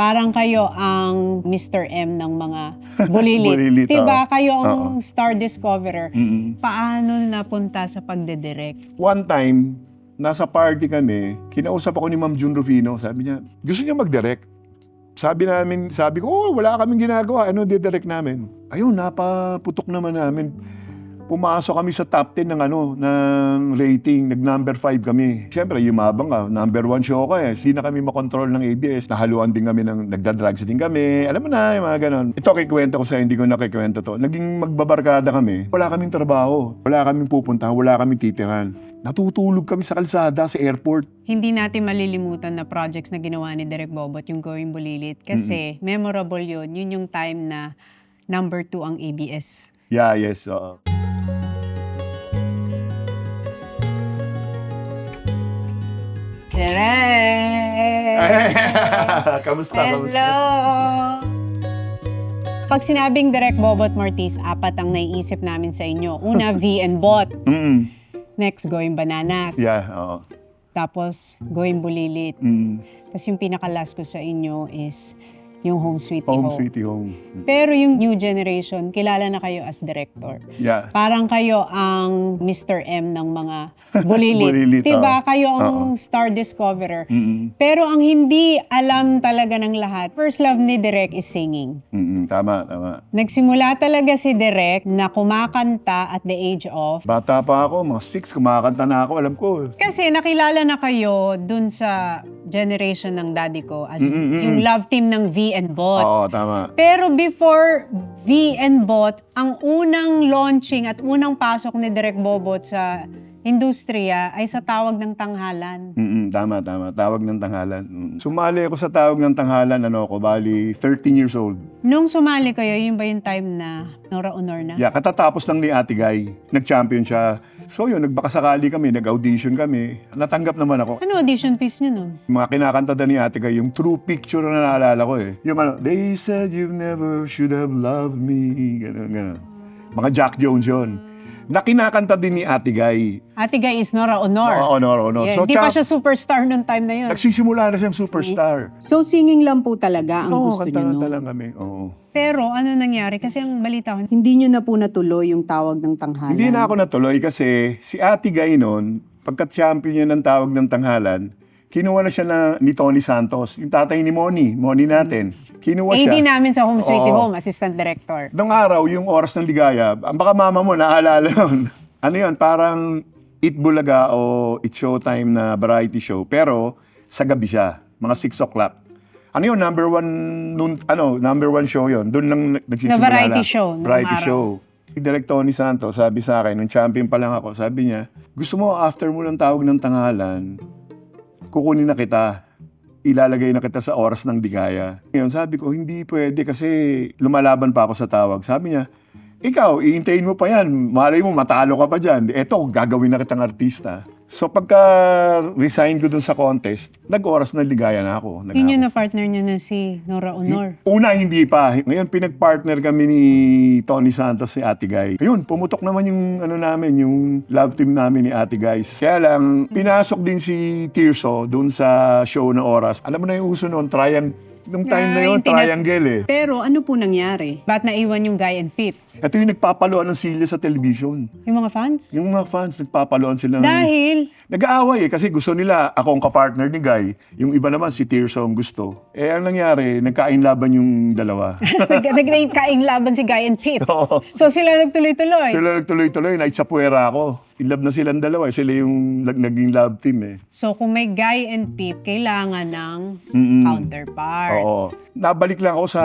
Parang kayo ang Mr. M ng mga bulilit. Bulilit, Diba? oo. Kayo ang star discoverer. Mm-mm. Paano napunta sa pagdedirect? One time, nasa party kami, kinausap ako ni Ma'am June Rufino. Sabi niya, gusto niya mag-direct. Sabi ko, oh, wala kaming ginagawa. Ano didirect namin? Ayun, napaputok naman namin. Pumasok kami sa top 10 ng rating. Nag-number 5 kami. Siyempre, yumabang ka. Number 1 show ko eh. Hindi na kami makontrol ng ABS. Nahaluan din kami nagda-drugs din kami. Alam mo na, yung mga ganon. Ito kikwento ko sa hindi ko nakikwento to. Naging magbabarkada kami. Wala kaming trabaho. Wala kaming pupuntahan. Wala kaming titiran. Natutulog kami sa kalsada, sa airport. Hindi natin malilimutan na projects na ginawa ni Direk Bobot, yung Going Bulilit. Kasi memorable yun. Yun yung time na number 2 ang ABS. Yeah, yes. Oo. Direk! Kamusta? Hello! Pag sinabing Direk Bobot Martis, 4 ang naiisip namin sa inyo. Una, V and Bot. Mm-mm. Next, Going Bananas. Yeah, oo. Tapos, Going Bulilit. Mm. Tapos yung pinaka-last ko sa inyo is yung Home Sweetie Home. Home Sweetie Home. Pero yung new generation, kilala na kayo as director. Yeah. Parang kayo ang Mr. M ng mga bulilit. Bulilit, Diba? oo. Kayo ang star discoverer. Mm-mm. Pero ang hindi alam talaga ng lahat, first love ni Direk is singing. Mm-mm. Tama, tama. Nagsimula talaga si Direk na kumakanta at the age of... Bata pa ako, mga 6, kumakanta na ako, alam ko. Kasi nakilala na kayo dun sa generation ng daddy ko as yung love team ng V and Bot. Oo, tama. Pero before V and Bot, ang unang launching at unang pasok ni Direk Bobot sa industriya ay sa Tawag ng Tanghalan. Tama, tama. Tawag ng Tanghalan. Sumali ako sa Tawag ng Tanghalan, bali 13 years old. Nung sumali kayo, yun ba yung time na Nora Honor na? Yeah, katatapos lang ni Ate Guy. Nag-champion siya. So yun, nagbakasakali kami, nag-audition kami. Natanggap naman ako. Ano audition piece nyo nun? Mga kinakanta ni Ate Guy, yung True Picture na naalala ko eh. Yung they said you never should have loved me. Ganun, ganun. Mga Jack Jones yun. Na kinakanta din ni Ate Guy. Ate Guy is Nora Honor. Honor. Yeah, So, di pa siya superstar nung time na yun. nagsisimula na siyang superstar. So singing lang po talaga ang Oo, gusto niyo, no? kanta-kanta lang kami. Oo. Pero ano nangyari? Kasi ang balita ko, Hindi niyo na po natuloy yung Tawag ng Tanghalan. Hindi na ako natuloy kasi si Ate Guy noon, pagka-champion niya ng Tawag ng Tanghalan, kinuha na siya ni Tony Santos, yung tatay ni Moni natin. Kinuha AD siya. namin sa Home Sweetie Oo. Home, assistant director. Nung araw, yung Oras ng Ligaya, baka mama mo, naaalala yun. Ano yun, parang Eat Bulaga o It's Showtime na variety show. Pero sa gabi siya, mga 6 o'clock. Ano yun, number one show yun. Doon lang nagsisimula Na variety na. show, nung Variety araw. show. Si Direk Tony Santos, sabi sa akin, nung champion pa lang ako, sabi niya, gusto mo after mo ng Tawag ng Tanghalan, kukunin na kita. Ilalagay na kita sa Oras ng Ligaya. Ngayon, sabi ko, hindi pwede kasi lumalaban pa ako sa tawag. Sabi niya, ikaw, iintayin mo pa yan. Malay mo, matalo ka pa dyan. Eto, gagawin na kitang artista. So pagka-resign ko dun sa contest, nag-Oras ng Ligaya na ako. Yun yung na-partner niya na si Nora Honor. Una, hindi pa. Ngayon, pinag-partner kami ni Tony Santos si Ate Guy. Ayun, pumutok naman yung yung love team namin ni Ate Guy. Kaya lang, pinasok din si Tirso doon sa show na Oras. Alam mo na yung uso noon, nung time na yun, triangle eh. Pero ano po nangyari? Ba't naiwan yung Guy and Pip? Ito yung nagpapaluan ng silya sa television. Yung mga fans? Yung mga fans, nagpapaluan sila. Dahil, Nag-aaway eh, kasi gusto nila, ako ang kapartner ni Guy. Yung iba naman, si Tirso ang gusto. Eh, ang nangyari, nagkain-laban yung dalawa. nagkaing laban si Guy and Pip. Oo. So sila nagtuloy-tuloy. Sila nagtuloy-tuloy, naitsapuera ako. In love na silang dalawa, sila yung naging love team eh. So kung may Guy and Pip, kailangan ng counterpart. Oo. Nabalik lang ako sa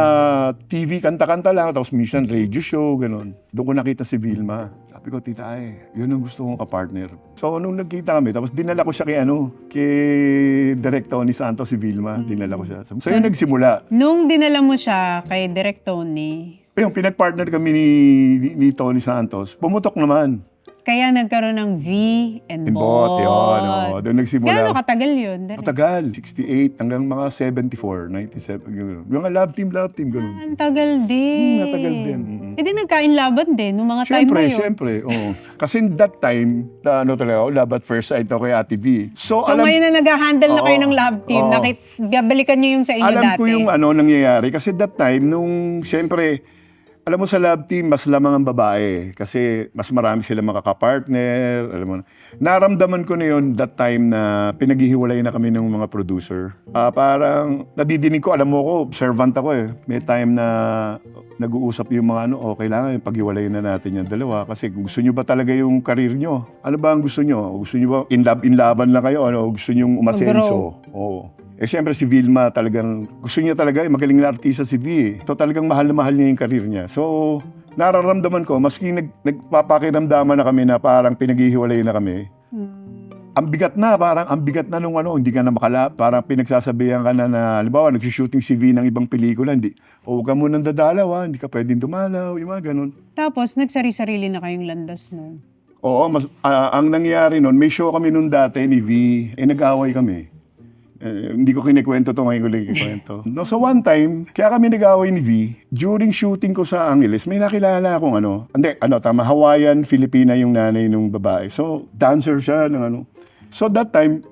TV, kanta-kanta lang, tapos minsan radio show, ganun. Doon ko nakita si Vilma. Sabi ko, tita yun ang gusto kong kapartner. So nung nagkita kami, tapos dinala ko siya kay Direk Tony Santos, si Vilma, dinala ko siya. So yun nagsimula. Nung dinala mo siya kay Direk Tony, Yung pinag-partner kami ni Tony Santos, pumutok naman. kaya nagkaroon ng V and In Bot. Bot, yun. Doon nagsimula. Gano'ng katagal yun? Direk? Matagal. 68 hanggang mga 74, 97. Yung mga love team, gano'n. Ang tagal din. Matagal din. Eh di nagkain-laban din nung mga time na yun. Siyempre, oo. Kasi that time, talaga ako, love at first sight ako kay Ate V. So ngayon na nag-handle na kayo Oo. ng love team, Oo. balikan nyo yung sa inyo alam dati. ko yung nangyayari. Kasi that time, nung, siyempre, alam mo sa love team, mas lamang ang babae. Kasi mas marami sila makakapartner. Alam mo, naramdaman ko na yun that time na pinaghihiwalay na kami ng mga producer. Parang nadidinig ko, alam mo ko, observant ako eh. May time na nag-uusap yung mga kailangan paghiwalayin na natin yung dalawa. Kasi gusto nyo ba talaga yung karir nyo? Ano ba ang gusto nyo? Gusto nyo ba in-laban lang kayo? Gusto nyo umasenso? Oo. Eh siyempre si Vilma talagang, gusto niya talaga magaling na artista si V eh. So talagang mahal na mahal niya yung karir niya. So nararamdaman ko, maski nagpapakiramdaman na kami na parang pinaghihiwalay na kami, ang bigat na nung hindi ka na parang pinagsasabihan ka na halimbawa nag-shooting si V ng ibang pelikula, huwag ka munang dadalaw hindi ka pwedeng dumalaw, yung mga ganun. Tapos nagsari-sarili na kayong landas nun. Oo, ang nangyari nun, may show kami nun dati ni V, nag-away kami. Hindi ko kinikwento to, ngayon ko lang kikwento. No, so one time, kaya kami nag-away ni V, during shooting ko sa Angeles, may nakilala akong Hawaiian, Filipina yung nanay nung babae. So, dancer siya ng So that time,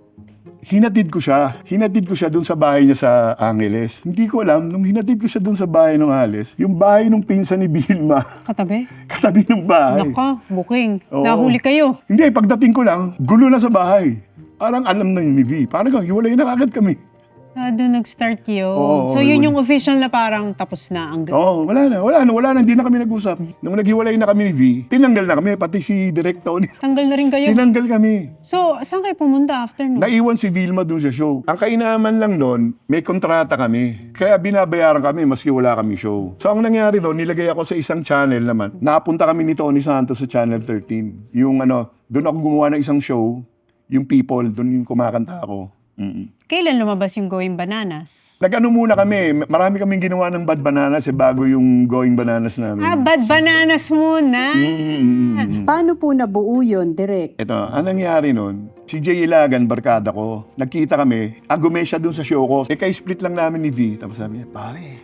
hinatid ko siya dun sa bahay niya sa Angeles. Hindi ko alam, nung hinatid ko siya dun sa bahay ng Angeles, yung bahay nung pinsan ni Vilma, Katabi? katabi ng bahay. Naka, booking. Oo. Nahuli kayo. Hindi, pagdating ko lang, gulo na sa bahay. Parang alam na yun ni V. Parang hiwalay na kagad kami. Doon nag-start yun. Oo, So yun yung official na parang tapos na. Wala na, hindi na kami nag-usap. Nung naghiwalay na kami ni V, tinanggal na kami, pati si Direk Tony. Tanggal na rin kayo. Tinanggal kami. So, saan kayo pumunta after nun? Naiwan si Vilma dun sa show. Ang kainaman lang nun, may kontrata kami. Kaya binabayaran kami maski wala kami show. So ang nangyari doon, nilagay ako sa isang channel naman. Napunta kami ni Tony Santos sa Channel 13. Yung doon ako gumawa ng isang show, yung People, doon yung kumakanta ako. Kailan lumabas yung Going Bananas? Muna kami, marami kaming ginawa ng Bad Bananas bago yung Going Bananas namin. Bad Bananas muna. Paano po nabuo yun, Direk? Ito, ang nangyari nun, si Jay Ilagan, barkada ko, nagkita kami, agume siya dun sa show ko. Kay-split lang namin ni V. Tapos sabi niya, pare,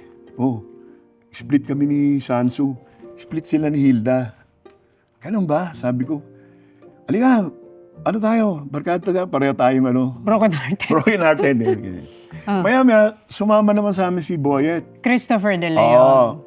split kami ni Sansu. Split sila ni Hilda. Ganun ba? Sabi ko, alika, tayo? Barkada tayo, pareho tayong Broken Hearted. broken hearted. Maya, sumama naman sa amin si Boyet. Christopher De Leon.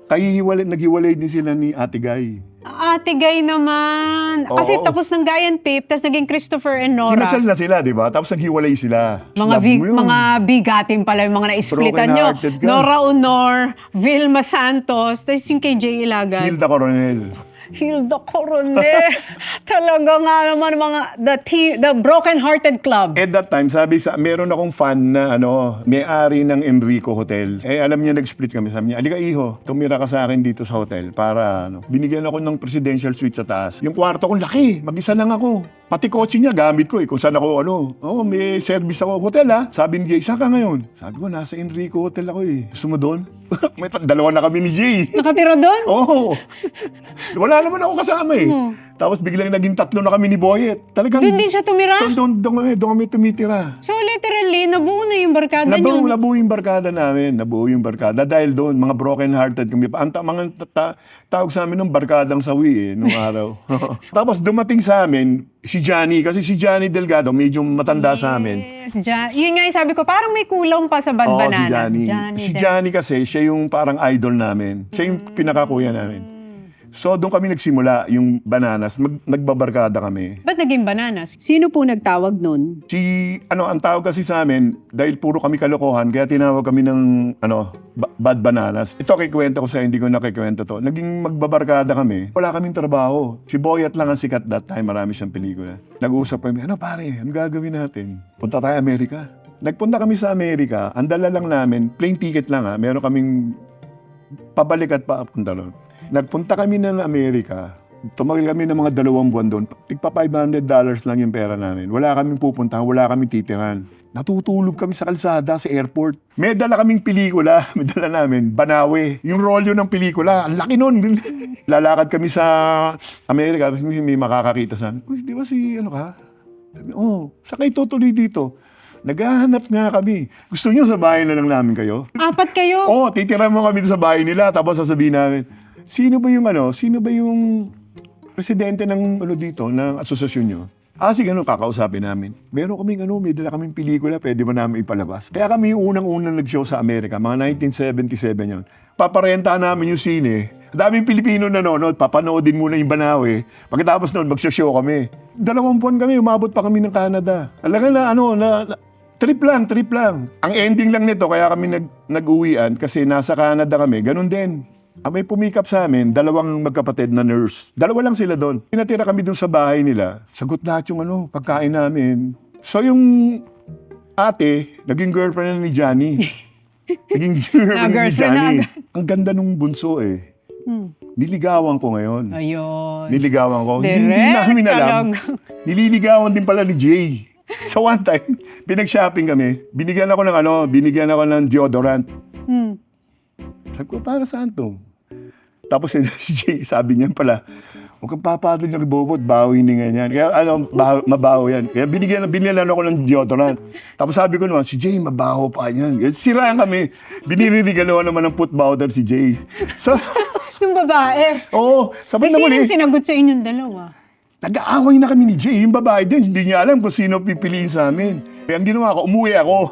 Naghiwalay din sila ni Ate Guy. Ate Guy naman. Oo. Kasi tapos ng Guy and Pip, tapos naging Christopher and Nora. Kinasal na sila, di ba? Tapos naghiwalay sila. Mga bigatin pala yung mga na-splitan nyo. Broken-hearted ka. Nora Honor, Vilma Santos, tapos yung kay Jay Ilagan. Hilda Coronel. Hilda Coronel. Talaga nga naman the Broken-Hearted Club. At that time, meron akong fan na may-ari ng Enrico Hotel. Alam niya, nag-split kami. Sabi niya, alika iho, tumira ka sa akin dito sa hotel para binigyan ako ng presidential suite sa taas. Yung kwarto ko laki, mag-isa lang ako. Pati kotse niya, gamit ko kung saan ako, may service ako. Hotel Sabi ni Jay, saan ka ngayon? Sabi ko, nasa Enrico Hotel ako Gusto mo doon? May dalawa na kami ni Jay. Nakatira doon? Oo. Wala naman ako kasama Tapos biglang naging tatlo na kami ni Boyet. Talagang Doon din siya tumira? Doon kami tumitira. So literally, nabuo na yung barkada nyo. Nabuo yung barkada namin. Nabuo yung barkada. Dahil doon, mga broken-hearted kami. Mga tawag sa amin ng barkadang sawi nung araw. Tapos dumating sa amin, si Johnny. Kasi si Johnny Delgado, medyo matanda sa amin. Yes, yun nga yung sabi ko, parang may kulang pa sa Bad Banana. Si Johnny. Si Johnny kasi, siya yung parang idol namin. Siya yung pinakakuya namin. So, doon kami nagsimula, yung Bananas. Nagbabarkada kami. Ba't naging Bananas? Sino po nagtawag nun? Ang tawag kasi sa amin, dahil puro kami kalokohan, kaya tinawag kami ng, Bad Bananas. Ito, kikwento ko sa hindi ko nakikwento to. Naging magbabarkada kami, wala kaming trabaho. Si Boyet lang ang sikat that time, marami siyang pelikula. Nag-uusap kami, pare, ano gagawin natin? Punta tayo Amerika. Nagpunta kami sa Amerika, ang dala lang namin, plane ticket lang meron kaming pabalik at papunta doon. Nagpunta kami ng Amerika, tumagal kami ng mga 2 buwan doon. Tigpa $500 lang yung pera namin. Wala kaming pupuntahan, wala kaming titiran. Natutulog kami sa kalsada, sa airport. May dala kaming pelikula, may dala namin, Banawe. Yung rolyo ng pelikula, ang laki nun. Lalakad kami sa Amerika, may makakakita sa amin. Uy, di ba ka? Sabi, sakay tutuloy dito. Naghahanap nga kami. Gusto niyo sa bahay na lang namin kayo? 4 kayo? Titira mo kami sa bahay nila, tapos sasabihin namin, sino ba yung presidente ng dito, ng asosasyon nyo? Sige, kakausapin namin. Meron kaming may dala kaming pelikula, pwede ba namin ipalabas? Kaya kami yung unang-unang nag-show sa Amerika, mga 1977 yun. Paparenta namin yung sine. Daming Pilipino nanonood, papanoodin muna yung Banawe. Pagkatapos noon, magsho-show kami. 2 buwan kami, umabot pa kami ng Canada. Talaga trip lang. Ang ending lang nito, kaya kami nag-uwian kasi nasa Canada kami, ganun din. May pumikap sa amin, 2 magkapatid na nurse. 2 lang sila doon. Pinatira kami doon sa bahay nila. Sagot lahat yung pagkain namin. So yung ate, naging girlfriend na ni Johnny. Naging girlfriend ni Johnny. Ang ganda nung bunso eh. Niligawan ko ngayon. Ayun. Niligawan ko. Hindi Direct namin alam. talaga. Nililigawan din pala ni Jay. So one time, pinag-shopping kami. Binigyan ako ng deodorant. Sabi ko, para saan to? Tapos si Jay, sabi niya pala, huwag kang papadol ng bobot, bawi ni nga yan. Kaya mabaho yan. Kaya binigyan ako ng deodorant. Tapos sabi ko naman, si Jay, mabaho pa yan. Kaya siraan kami. Binirigalawan naman ng foot powder si Jay. So, Yung babae. sabi na Sino muli, yung sinagot sa inyong dalawa? nag-aaway na kami ni Jay. Yung babae din, hindi niya alam kung sino pipiliin sa amin. Kaya ang ginawa ko, umuwi ako.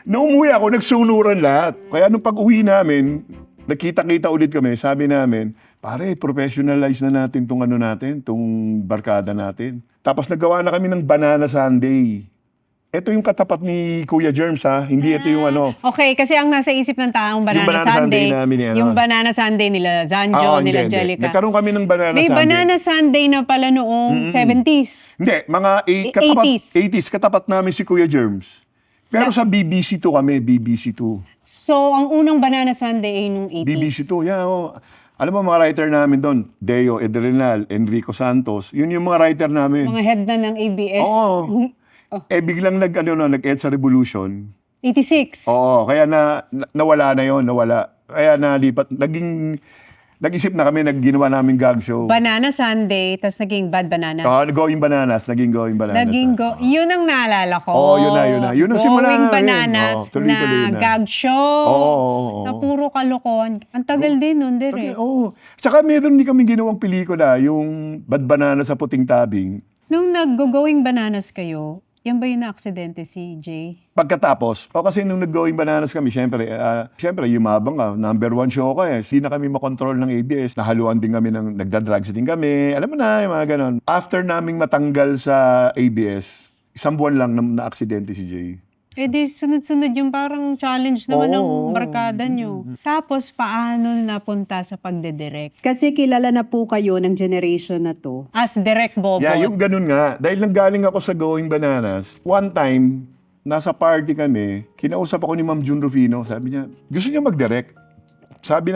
Nung umuwi ako, nagsunuran lahat. Kaya nung pag-uwi namin, nakita-kita ulit kami, sabi namin, pare, professionalize na natin tong barkada natin. Tapos nagawa na kami ng banana sundae. Ito yung katapat ni Kuya Germs hindi ito yung Okay, kasi ang nasa isip ng taong banana, Yung banana sundae namin yan, yung banana sundae nila Zanjo, nila hindi. Angelica. Nagkaroon kami ng banana May sundae. banana sundae na pala noong 70s. Hindi, mga 80s. 80s, katapat namin si Kuya Germs. Pero sa BBC2 kami, BBC2. So, ang unang banana sundae ay nung 80s. BBC2, Alam mo, mga writer namin doon, Deo Edrenal, Enrico Santos, yun yung mga writer namin. Mga head na ng ABS. Oo. Biglang nag-EDSA Revolution. 86. Oo, kaya nawala na yon, nawala. Kaya nag-isip na kami, ginawa namin gag show. Banana sundae, tas naging bad bananas. Going Bananas, naging Going Bananas. Yun ang naalala ko. Yun na. Yun ang simula Going namin. Bananas Tuloy-tuloy na na. gag show. Oo. Na puro kalokohan. Ang tagal din nun, dire. Oo. Tsaka meron din kami ginawang pelikula, yung Bad Banana sa Puting Tabing. Nung nag-going bananas kayo, yan ba yung na-aksidente si Jay? Pagkatapos, kasi nung nag-Going Bananas kami, syempre, yumabang ka, number 1 show ka eh. Hindi na kami makontrol ng ABS. Nahaluan din kami nagda-drugs din kami. Alam mo na, yung mga ganon. After naming matanggal sa ABS, 1 buwan lang na-aksidente si Jay. Di sunod-sunod yung parang challenge naman ng barkada nyo. Tapos, paano napunta sa pagdedirect? Kasi kilala na po kayo ng generation na to. As direct bobot. Yeah, yung ganun nga. Dahil nanggaling ako sa Going Bananas, one time, nasa party kami, kinausap ako ni Ma'am June Rufino. Sabi niya, gusto niya mag-direct. Sabi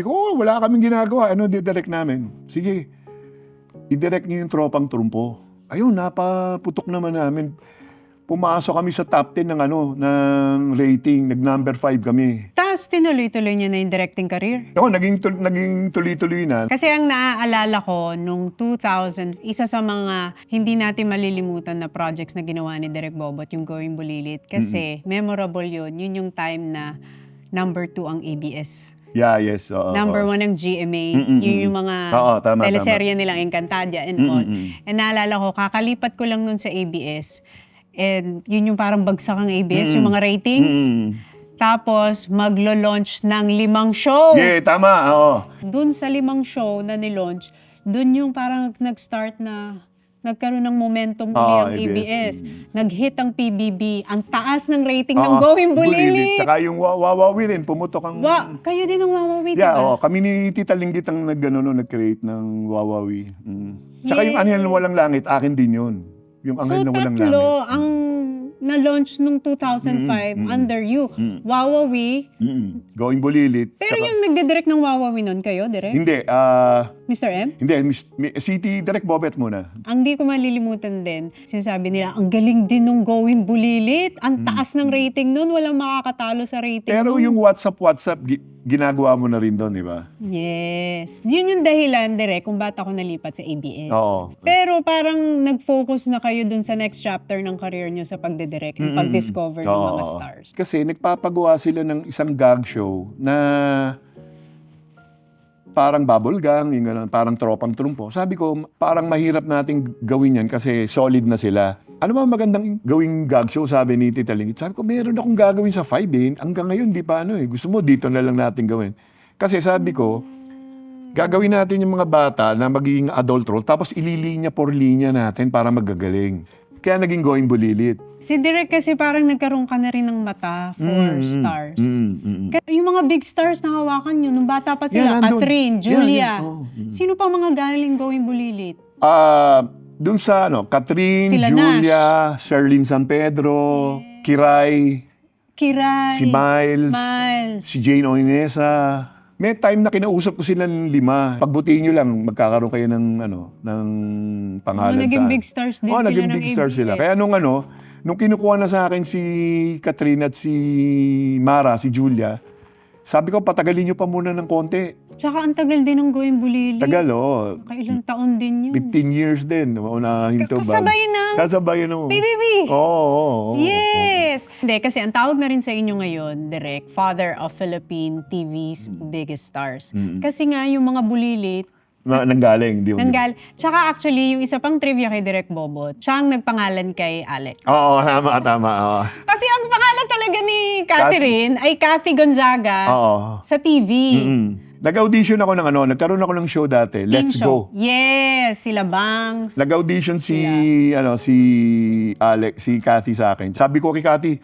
ko, wala kaming ginagawa. Didirect namin? Sige, i-direct niyo yung Tropang Trumpo. Ayun, napaputok naman namin. Pumasok kami sa top 10 ng rating. Nag-number 5 kami. Tapos, tinuloy-tuloy nyo na yung directing career? Naging tuloy-tuloy na. Kasi ang naaalala ko, nung 2000, isa sa mga hindi natin malilimutan na projects na ginawa ni Direk Bobot, yung Going Bulilit. Kasi memorable yun. Yun yung time na number 2 ang ABS. Yeah, yes. Number 1 ang GMA. Yun yung mga Tama. teleserye nilang Encantadia and all. And naalala ko, kakalipat ko lang nun sa ABS. And yun yung parang bagsak ang ABS, yung mga ratings. Tapos, maglo-launch ng 5 show. Yeah, tama. Oo. Dun sa 5 show na nilaunch, dun yung parang nag-start na nagkaroon ng momentum uli ang ABS. Nag-hit ang PBB. Ang taas ng rating ng Going Bulilit. Saka yung Wawawi rin, pumutok ang... Kayo din ang Wawawi, Yeah, diba? kami ni Tita Linggit ang nag-create ng Wawawi. Saka yung Anghel na Walang Langit, akin din yun. Yung So, Anghel na Walang Langit. tatlo ang na-launch nung 2005 under you. Wawawi. Going Bulilit. Pero yung nagdidirect ng Wawawi nun kayo, direct? Hindi, Mr. M? City Direct Bobet muna. Ang di ko malilimutan din, sinasabi nila, ang galing din nung Going Bulilit. Ang taas ng rating nun, walang makakatalo sa rating Pero nun. yung WhatsApp, ginagawa mo na rin doon, di ba? Yes. Yun yung dahilan, direct, kung ba't ako nalipat sa ABS. Oo. Pero parang nag-focus na kayo dun sa next chapter ng career nyo sa pagdidirect and pag-discover ng mga Oo. stars. Kasi nagpapagawa sila ng isang gag show na parang bubble gang, yung gano'n, parang tropang trumpo. Sabi ko, parang mahirap nating gawin yan kasi solid na sila. Ano ba magandang gawing gag show, sabi ni Tita Lingit. Sabi ko, meron akong gagawin sa 5 eh. Hanggang ngayon, di pa ano eh. Gusto mo, dito na lang natin gawin. Kasi sabi ko, gagawin natin yung mga bata na magiging adult role, tapos ililinya por linya natin para magagaling. Kaya naging Going Bulilit. Si Direk kasi parang nagkaroon ka na rin ng mata for stars. Kaya yung mga big stars na hawakan nyo, nung bata pa sila, Yan, nandun. Catherine, Yan, Julia. yan. Oh, Sino pa mga galing Going Bulilit? Doon sa Catherine, Sila Julia, Sherlyn San Pedro, Kiray, Kiray, si Miles, si Jane Oinesa. May time na kinausap ko silang 5. Pagbutihin nyo lang, magkakaroon kayo ng pangalan naging sa... big stars din sila naging ng big stars sila. ABS. Kaya nung kinukuha na sa akin si Catherine at si Mara, si Julia, sabi ko, patagalin nyo pa muna ng konti. Tsaka ang tagal din ng Going Bulilit. Tagal, Kailang taon din yun. 15 years din. Unahin to ba? Kasabay ng Kasabay ng... BBB. Oo. Yes! Hindi, kasi ang tawag na rin sa inyo ngayon, Direk, Father of Philippine TV's Biggest Stars. Kasi nga yung mga bulilit, Nanggaling, di ba? Tsaka actually, yung isa pang trivia kay Direk Bobot, siya ang nagpangalan kay Alex. Oo, tama. Oo. Kasi ang pangalan talaga ni Catherine ay Cathy Gonzaga Oo. sa TV. Nag-audition ako nagkaroon ako ng show dati, Teen Let's show. Go. Yes, sila Bangs. Nag-audition si Alex, si Cathy sa akin. Sabi ko kay Cathy,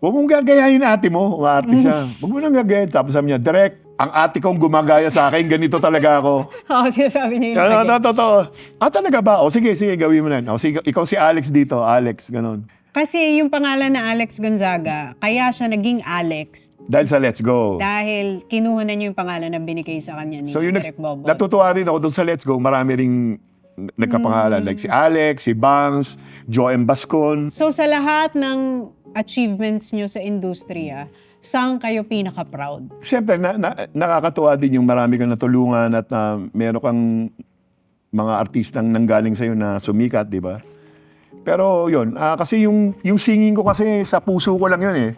huwag mong gagayahin ate mo, umaarte siya. Huwag mo nang gagayahin. Tapos sabi niya, Direk, ang ate kong gumagaya sa akin, ganito talaga ako. Oo, sinasabi niya yung lagi. Totoo. Talaga ba? Sige, gawin mo na. Sige, ikaw si Alex dito, Alex, ganon. Kasi yung pangalan na Alex Gonzaga, kaya siya naging Alex Dahil sa Let's Go. dahil kinuha na niyo yung pangalan na binigay sa kanya ni So yung Direk Bobot. natutuwa rin ako doon sa Let's Go, marami ring nagkapangalan. Like si Alex, si Bangs, Joem Bascon. So sa lahat ng achievements niyo sa industriya, saan kayo pinaka-proud? Siyempre, nakakatuwa din yung marami kang natulungan at meron kang mga artistang nanggaling sa'yo na sumikat, di ba? Pero yun, kasi yung singing ko kasi sa puso ko lang yun eh.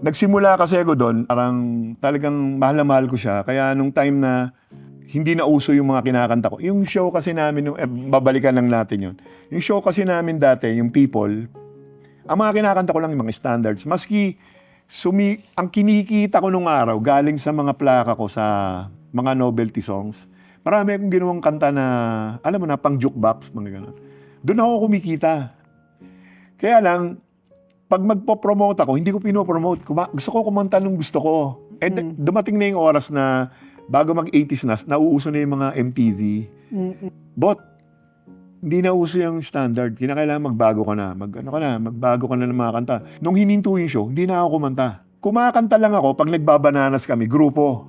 Nagsimula kasi ako doon, parang talagang mahal na mahal ko siya. Kaya nung time na hindi na uso yung mga kinakanta ko, yung show kasi namin, babalikan lang natin yun. Yung show kasi namin dati, yung People, ang mga kinakanta ko lang yung mga standards. Maski ang kinikita ko nung araw, galing sa mga plaka ko sa mga novelty songs, marami akong ginawang kanta na, alam mo na, pang jukebox, mga gano'n. Doon ako kumikita. Kaya lang, pag magpo-promote ako, hindi ko pinopromote. Gusto ko kumanta nung gusto ko. Dumating na yung oras na, bago mag-80s na, nauuso na yung mga MTV. But, hindi na uso yung standard. Kinakailangan magbago ka na. Magbago ka na ng mga kanta. Nung hininto yung show, hindi na ako kumanta. Kumakanta lang ako pag nagbabananas kami, grupo.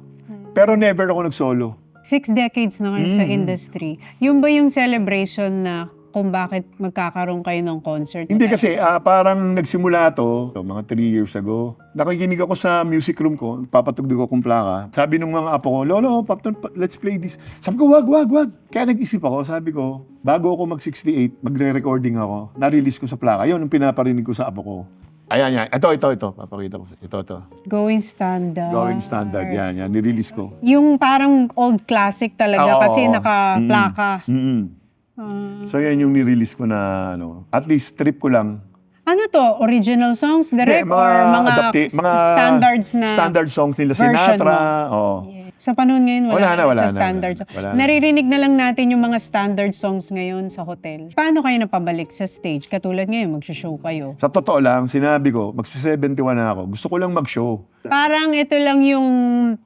Pero never ako nag-solo. 6 decades na kayo sa industry. Yung ba yung celebration na kung bakit magkakaroon kayo ng concert? Hindi kasi, parang nagsimula to, mga 3 years ago. Nakikinig ako sa music room ko, papatugtog akong plaka. Sabi nung mga apo ko, Lolo, Papton, let's play this. Sabi ko, wag. Kaya nag-isip ako, sabi ko, bago ako mag-68, magre-recording ako, na-release ko sa plaka. Yun ang pinaparinig ko sa apo ko. Ayan. Ito. Papakita ko. Ito. Going Standard. Going Standard. Yan. Nirelease ko. Yung parang old classic talaga Oo. kasi naka-plaka. So yan yung nirelease ko na, at least trip ko lang. Ano to? Original songs, direct? Hindi, Or mga standards na standard songs nila. version Sinatra. mo? Oo. Sa panahon ngayon, wala Wala sa na. standard songs. Wala na. Naririnig na lang natin yung mga standard songs ngayon sa hotel. Paano kayo napabalik sa stage? Katulad ngayon, mag-show kayo. Sa totoo lang, sinabi ko, magsi-71 na ako. Gusto ko lang mag-show. Parang ito lang yung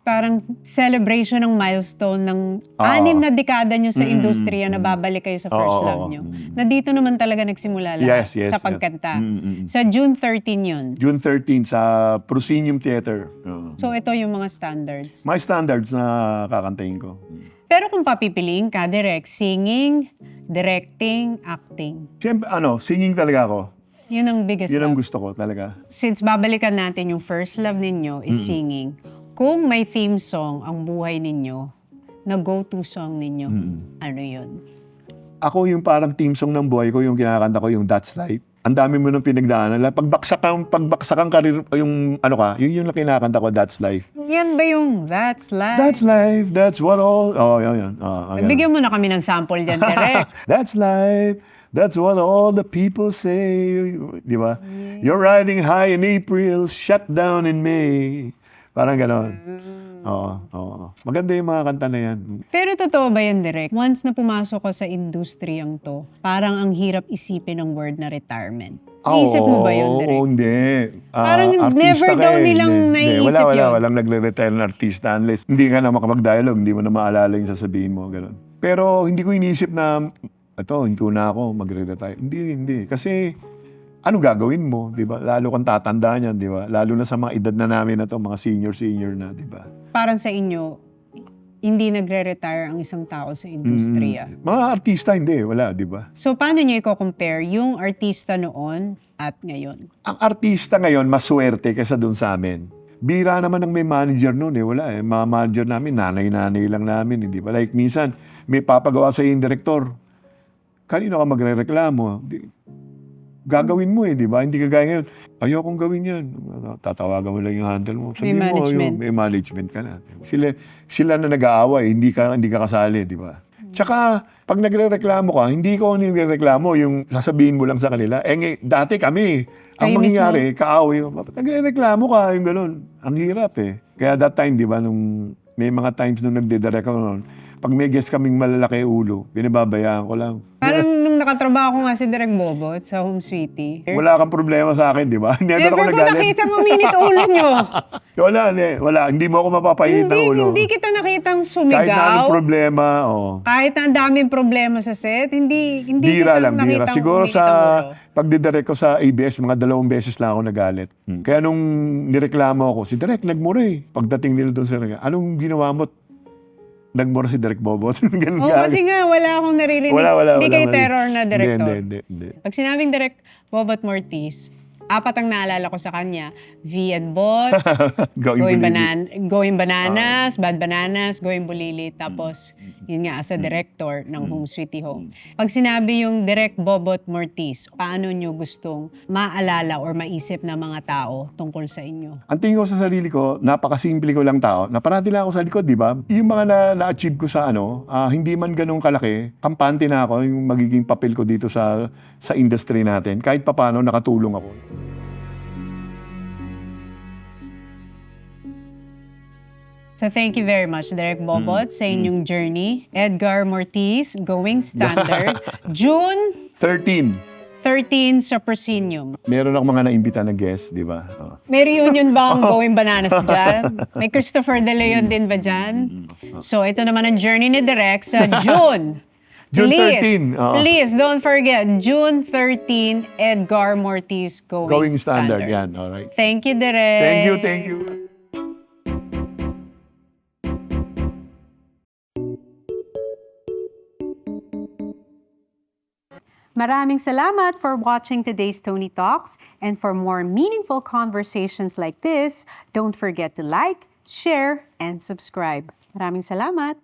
parang celebration ng milestone ng 6 na dekada nyo sa industriya na babalik kayo sa first love nyo. Na dito naman talaga nagsimula lahat Yes, sa pagkanta. Sa June 13 yun. June 13 sa Proscenium Theater. So ito yung mga standards. My standards na kakantahin ko. Pero kung papipiliin ka, direct, singing, directing, acting. Siyempre, singing talaga ako. Yun ang biggest Yun ang love. gusto ko talaga. Since babalikan natin yung first love ninyo is singing, kung may theme song ang buhay ninyo, na go-to song ninyo, ano yun? Ako yung parang team song ng buhay ko, yung kinakanta ko, yung That's Life. Ang dami mo nang pinagdaanan. Pagbaksak ang karir, yung ano ka, yun yung kinakanta ko, That's Life. Yan ba yung That's Life? That's life, that's what all... Oh, yan. Bigyan mo na kami ng sample dyan, direct. That's life, that's what all the people say. Di ba? You're riding high in April, shut down in May. Parang ganon. Oo. Maganda yung mga kanta na yan. Pero totoo ba yan, direct? Once na pumasok ko sa industriyang to, parang ang hirap isipin ng word na retirement. Naisip mo ba yun, direct? Oo, hindi. Parang Artista never ka daw eh. nilang Hindi. naiisip yun. Walang nagre-retire na artista unless hindi ka na makapag-dialogue, hindi mo na maalala yung sasabihin mo, gano'n. Pero hindi ko iniisip na, hindi ko na ako magre-retire. Hindi. Kasi, ano gagawin mo, di ba? Lalo kang tatanda niyan, di ba? Lalo na sa mga edad na namin na to, mga senior na, di ba? Parang sa inyo, hindi nagre-retire ang isang tao sa industriya. Mga artista, hindi. Wala, di ba? So, paano nyo i-compare yung artista noon at ngayon? Ang artista ngayon, maswerte kaysa doon sa amin. Bira naman ang may manager noon eh. Wala eh. Mga manager namin, nanay-nanay lang namin. Hindi ba? Like minsan, may papagawa sa yung direktor. Kanino ka magre-reklamo? Gagawin mo eh, di ba? Hindi ka gaya ngayon. Ayokong gawin yan. Tatawagan mo lang yung handle mo. Sabihin May management. May management ka na. Sila na nag-aaway, hindi ka kasali, di ba? Tsaka, pag nagre-reklamo ka, hindi ko nagre-reklamo yung sasabihin mo lang sa kanila. Dati kami, ang Kayo mangyayari, kaaway. Nagre-reklamo ka, yung ganun. Ang hirap eh. Kaya that time, di ba, nung may mga times nung nagdidirect ako noon, pag may guest kaming malalaki ulo, pinababayaan ko lang. Parang nung nakatrabaho ko nga si Direk Bobot sa Home Sweetie. Wala kang problema sa akin, di ba? Never ako Never ko nagalit. nakita uminit ulo nyo. Wala. Hindi mo ako mapapainit ng ulo. Hindi kita nakitang Kahit na anong sumigaw. problema, Kahit na ang daming problema sa set, hindi Bira kita lang, bira. nakitang Siguro uminit ang ulo. pagdidirect ko sa ABS, mga 2 beses lang ako nagalit. Kaya nung nireklamo ako, si Direk nagmura eh. Pagdating nila doon sa anong ginawa mo? Nagmura si Direk Bobot. Ganun Oo, kasi nga, wala akong naririnig. Hindi kayo terror na director. Hindi. Pag sinabing Direk Bobot Mortiz, 4 ang naalala ko sa kanya. V and Bot, Going Bananas, Bad Bananas, Going Bulili. Tapos, yun nga, as a director ng Home Sweetie Home. Pag sinabi yung Direk Bobot Mortiz, paano nyo gustong maalala or maisip na mga tao tungkol sa inyo? Ang tingin ko sa sarili ko, napakasimple ko lang tao. Naparati lang ako sa likod, di ba? Yung mga na-achieve ko sa hindi man ganun kalaki, kampante na ako yung magiging papel ko dito sa industry natin. Kahit papano, nakatulong ako. So thank you very much, Direk Bobot, sa inyong journey. Edgar Mortiz, Going Standard, June 13. 13 sa Proscenium. Meron ako mga naimbita na guest, di ba? May reunion ba ang Going Bananas dyan? May Christopher De Leon din ba dyan? So ito naman ang journey ni Direk sa June. June Please, 13. Oo. Please, don't forget, June 13, Edgar Mortiz, Going Standard. Yan, alright. Thank you, Direk. Thank you. Maraming salamat for watching today's Tony Talks. And for more meaningful conversations like this, don't forget to like, share, and subscribe. Maraming salamat!